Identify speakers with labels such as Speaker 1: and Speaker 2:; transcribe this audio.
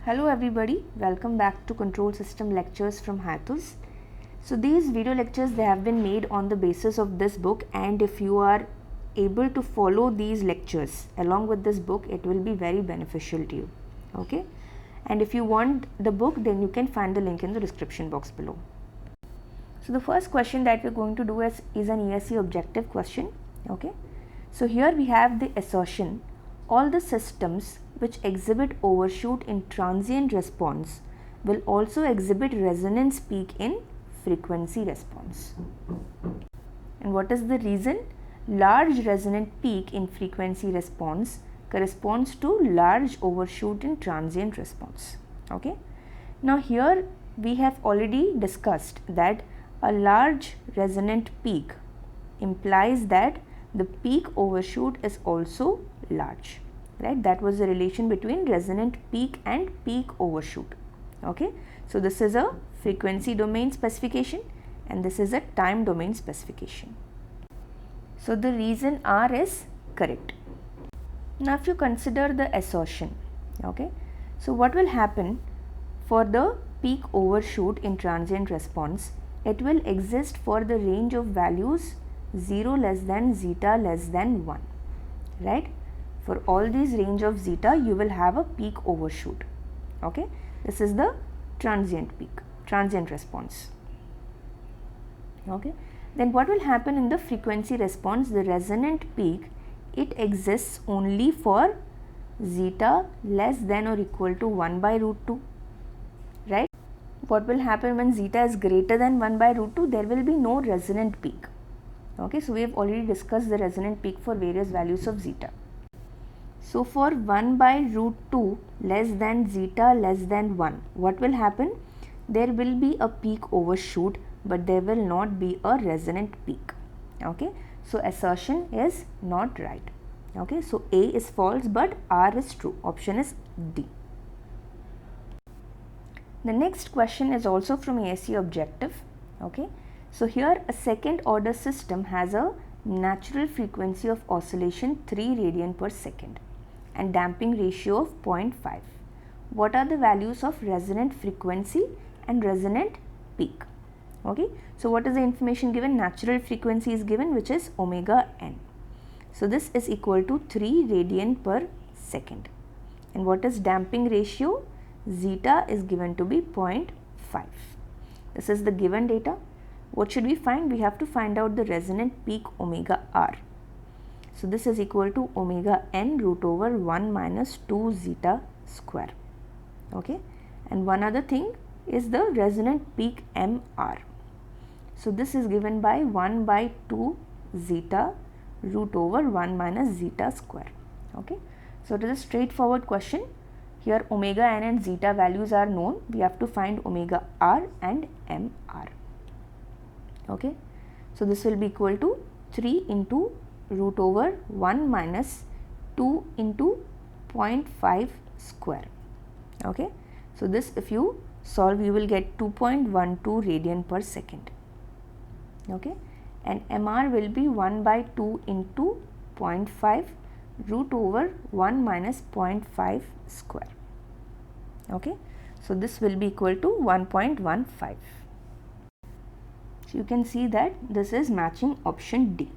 Speaker 1: Hello everybody, welcome back to Control System Lectures from Hathus. So these video lectures, they have been made on the basis of this book, and if you are able to follow these lectures along with this book, it will be very beneficial to you. Okay, and if you want the book, then you can find the link in the description box below. So the first question that we are going to do is an ESE objective question. Okay, so here we have the assertion: all the systems which exhibit overshoot in transient response will also exhibit resonance peak in frequency response. And what is the reason? Large resonant peak in frequency response corresponds to large overshoot in transient response. Okay. Now here we have already discussed that a large resonant peak implies that the peak overshoot is also large. Right, that was the relation between resonant peak and peak overshoot. Okay, so this is a frequency domain specification and this is a time domain specification. So the reason R is correct. Now if you consider the assertion, okay, so what will happen for the peak overshoot in transient response? It will exist for the range of values 0 less than zeta less than 1, right? For all these range of zeta, you will have a peak overshoot. Okay, this is the transient peak, transient response. Okay, then what will happen in the frequency response? The resonant peak, it exists only for zeta less than or equal to 1 by root 2, right? What will happen when zeta is greater than 1 by root 2? There will be no resonant peak. Okay, so we have already discussed the resonant peak for various values of zeta. So for 1 by root 2 less than zeta less than 1, what will happen? There will be a peak overshoot, but there will not be a resonant peak. Okay, so assertion is not right. Okay, so A is false but R is true. Option is D. The next question is also from ESE objective. Okay, so here a second order system has a natural frequency of oscillation 3 radian per second and damping ratio of 0.5. What are the values of resonant frequency and resonant peak? Okay, so what is the information given? Natural frequency is given, which is omega n. So this is equal to 3 radian per second. And what is damping ratio? Zeta is given to be 0.5. This is the given data. What should we find? We have to find out the resonant peak omega r. So this is equal to omega n root over 1 minus 2 zeta square. Okay, and one other thing is the resonant peak mr. So this is given by 1 by 2 zeta root over 1 minus zeta square. Okay, so it is a straightforward question. Here omega n and zeta values are known. We have to find omega r and mr. Okay, so this will be equal to 3 into root over 1 minus 2 into 0.5 square. Okay, so this if you solve, you will get 2.12 radian per second. Okay, and mr will be 1 by 2 into 0.5 root over 1 minus 0.5 square. Okay, so this will be equal to 1.15. So you can see that this is matching option D.